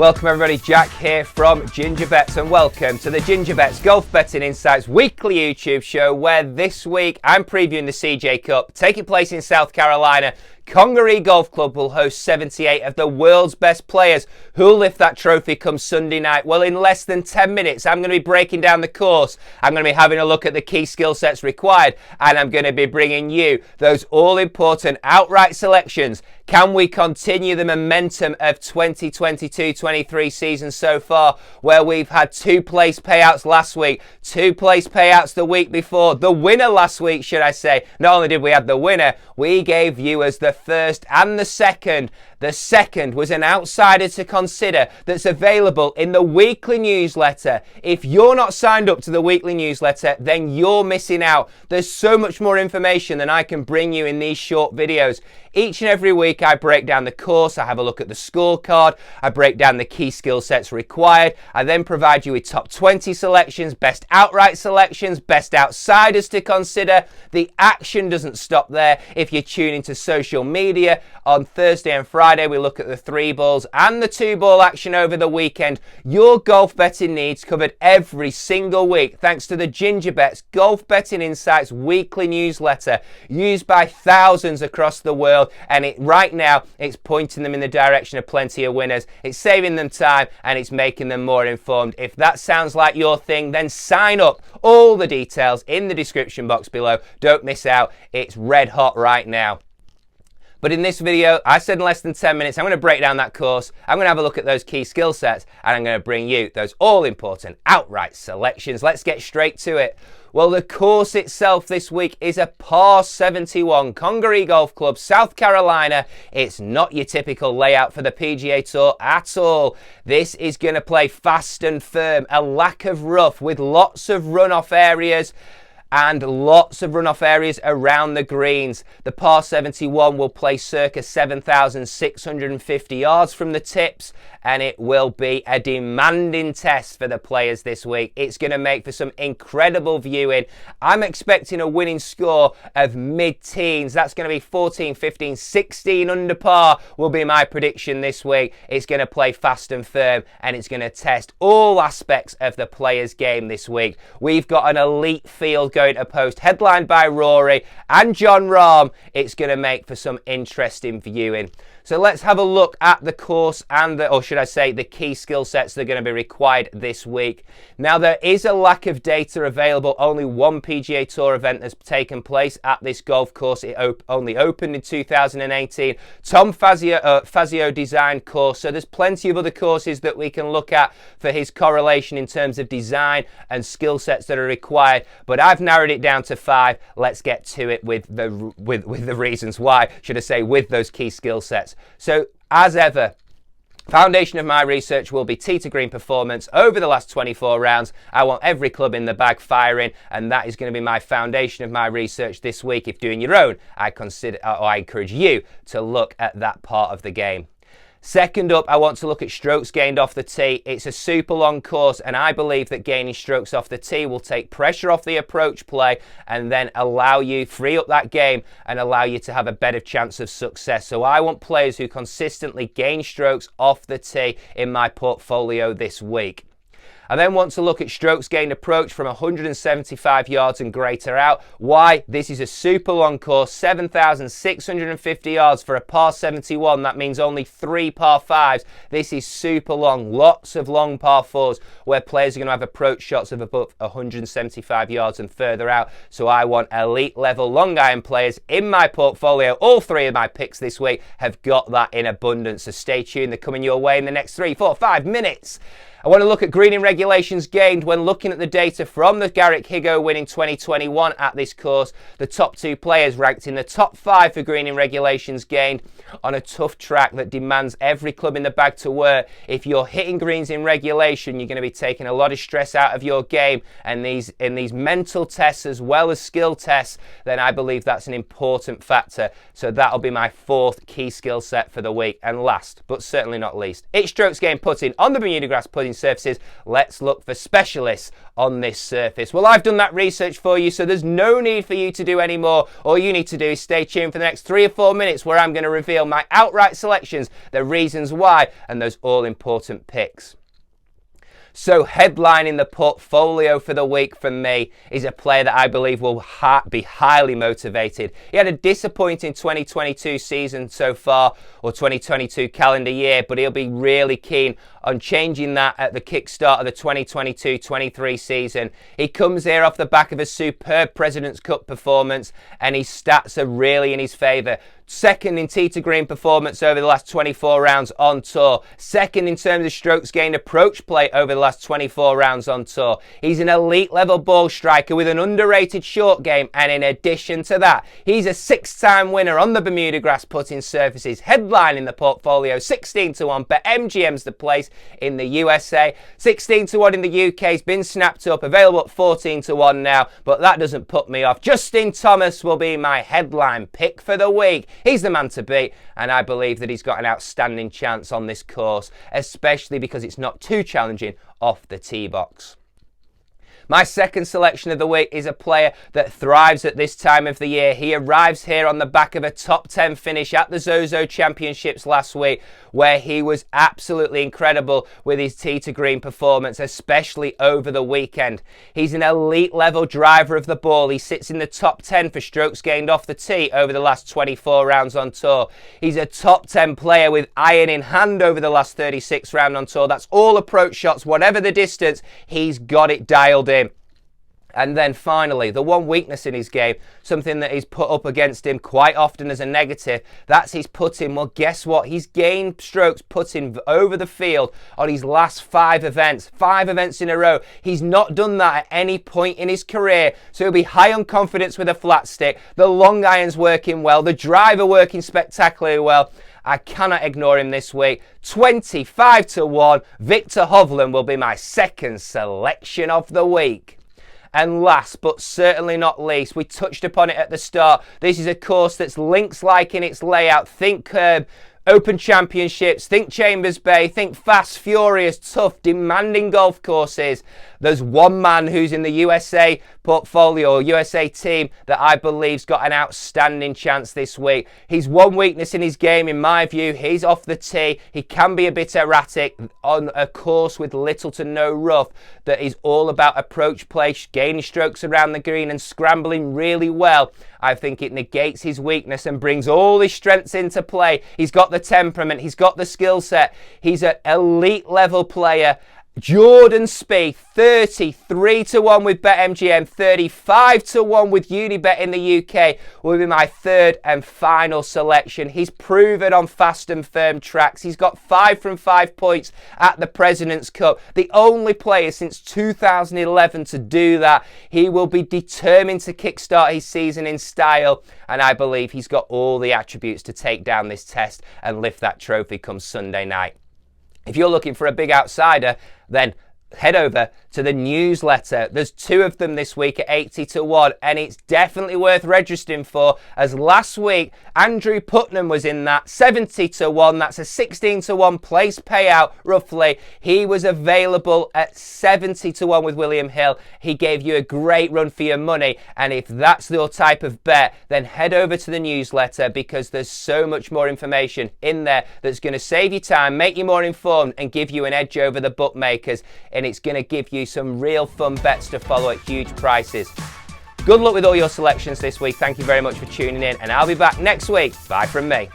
Welcome everybody, Jack here from Gingerbets and welcome to the Gingerbets Golf Betting Insights weekly YouTube show where this week I'm previewing the CJ Cup taking place in South Carolina. Outrigh Golf Club will host 78 of the world's best players who'll lift that trophy come Sunday night. Well, in less than 10 minutes, I'm going to be breaking down the course. I'm going to be having a look at the key skill sets required, and I'm going to be bringing you those all-important outright selections. Can we continue the momentum of 2022-23 season so far, where we've had two place payouts last week, two place payouts the week before, the winner last week, should I say. Not only did we have the winner, we gave viewers the first and the second. The second was an outsider to consider that's available in the weekly newsletter. If you're not signed up to the weekly newsletter, then you're missing out. There's so much more information than I can bring you in these short videos. Each and every week I break down the course, I have a look at the scorecard, I break down the key skill sets required, I then provide you with top 20 selections, best outright selections, best outsiders to consider. The action doesn't stop there. If you tune into social media, on Thursday and Friday we look at the 3 balls and the 2 ball action over the weekend. Your golf betting needs covered every single week thanks to the Gingerbets Golf Betting Insights weekly newsletter used by thousands across the world. And right now it's pointing them in the direction of plenty of winners. It's saving them time and it's making them more informed. If that sounds like your thing, then sign up. All the details in the description box below. Don't miss out. It's red hot right now. But in this video, I said in less than 10 minutes, I'm going to break down that course, I'm going to have a look at those key skill sets, and I'm going to bring you those all-important outright selections. Let's get straight to it. Well, the course itself this week is a par 71, Outrigh Golf Club, South Carolina. It's not your typical layout for the PGA Tour at all. This is going to play fast and firm, a lack of rough with lots of runoff areas and lots of runoff areas around the greens. The par 71 will play circa 7,650 yards from the tips, and it will be a demanding test for the players this week. It's going to make for some incredible viewing. I'm expecting a winning score of mid-teens. That's going to be 14, 15, 16 under par will be my prediction this week. It's going to play fast and firm, and it's going to test all aspects of the players' game this week. We've got an elite field going to post, headlined by Rory and Jon Rahm. It's going to make for some interesting viewing. So let's have a look at the course and the key skill sets that are going to be required this week. Now, there is a lack of data available. Only one PGA Tour event has taken place at this golf course. It only opened in 2018. Tom Fazio designed course. So there's plenty of other courses that we can look at for his correlation in terms of design and skill sets that are required. But I've narrowed it down to 5. Let's get to it with the reasons why, should I say, with those key skill sets. So, as ever, foundation of my research will be tee to green performance over the last 24 rounds. I want every club in the bag firing, and that is going to be my foundation of my research this weach. If doing your own, I encourage you to look at that part of the game. Second up, I want to look at strokes gained off the tee. It's a super long course, and I believe that gaining strokes off the tee will take pressure off the approach play and then free up that game and allow you to have a better chance of success. So I want players who consistently gain strokes off the tee in my portfolio this week. I then want to look at strokes gained approach from 175 yards and greater out. Why? This is a super long course, 7,650 yards for a par 71. That means only 3 par 5s. This is super long. Lots of long par 4s where players are going to have approach shots of above 175 yards and further out. So I want elite level long iron players in my portfolio. All 3 of my picks this week have got that in abundance. So stay tuned. They're coming your way in the next 3, 4, 5 minutes. I want to look at green in regulations gained when looking at the data from the Garrick Higgo win in 2021 at this course. The top 2 players ranked in the top 5 for green in regulations gained on a tough track that demands every club in the bag to work. If you're hitting greens in regulation, you're going to be taking a lot of stress out of your game, and in these mental tests as well as skill tests, then I believe that's an important factor. So that'll be my 4th key skill set for the week. And last, but certainly not least, it's strokes gained putting on the Bermuda grass putting putting surfaces. Let's look for specialists on this surface. Well, I've done that research for you, so there's no need for you to do any more. All you need to do is stay tuned for the next 3 or 4 minutes where I'm going to reveal my outright selections, the reasons why, and those all-important picks. So headlining the portfolio for the week for me is a player that I believe will be highly motivated. He had a disappointing 2022 season so far, or 2022 calendar year, but he'll be really keen on changing that at the kickstart of the 2022-23 season. He comes here off the back of a superb President's Cup performance, and his stats are really in his favour. Second in tee to green performance over the last 24 rounds on tour. Second in terms of strokes gained approach play over the last 24 rounds on tour. He's an elite level ball striker with an underrated short game, and in addition to that, he's a 6-time winner on the Bermuda grass putting surfaces, headlining the portfolio. 16-1, BetMGM's the place in the USA. 16-1 in the UK has been snapped up, available at 14-1 now, but that doesn't put me off. Justin Thomas will be my headline pick for the week. He's the man to beat, and I believe that he's got an outstanding chance on this course, especially because it's not too challenging off the tee box. My second selection of the week is a player that thrives at this time of the year. He arrives here on the back of a top 10 finish at the Zozo Championships last week, where he was absolutely incredible with his tee to green performance, especially over the weekend. He's an elite level driver of the ball. He sits in the top 10 for strokes gained off the tee over the last 24 rounds on tour. He's a top 10 player with iron in hand over the last 36 rounds on tour. That's all approach shots, whatever the distance, he's got it dialed in. And then finally, the one weakness in his game, something that he's put up against him quite often as a negative, that's his putting. Well, guess what? He's gained strokes putting over the field on his last 5 events. 5 events in a row. He's not done that at any point in his career. So he'll be high on confidence with a flat stick. The long iron's working well. The driver working spectacularly well. I cannot ignore him this week. 25-1. Viktor Hovland will be my second selection of the week. And last but certainly not least, we touched upon it at the start. This is a course that's links-like in its layout. Think curb, Open Championships, think Chambers Bay, think fast, furious, tough, demanding golf courses. There's one man who's in the USA portfolio, or USA team, that I believe's got an outstanding chance this week. He's one weakness in his game, in my view. He's off the tee. He can be a bit erratic on a course with little to no rough that is all about approach play, gaining strokes around the green and scrambling really well. I think it negates his weakness and brings all his strengths into play. He's got the temperament. He's got the skill set. He's an elite level player. Jordan Spieth, 33-1 with BetMGM, 35-1 with Unibet in the UK, will be my third and final selection. He's proven on fast and firm tracks. He's got 5 from 5 points at the President's Cup. The only player since 2011 to do that. He will be determined to kickstart his season in style, and I believe he's got all the attributes to take down this test and lift that trophy come Sunday night. If you're looking for a big outsider, then head over to the newsletter. There's 2 of them this week at 80-1, and it's definitely worth registering for, as last week Andrew Putnam was in that, 70-1. That's a 16-1 place payout roughly. He was available at 70-1 with William Hill. He gave you a great run for your money, and if that's your type of bet, then head over to the newsletter, because there's so much more information in there that's going to save you time, make you more informed, and give you an edge over the bookmakers. And it's going to give you some real fun bets to follow at huge prices. Good luck with all your selections this week. Thank you very much for tuning in, and I'll be back next week. Bye from me.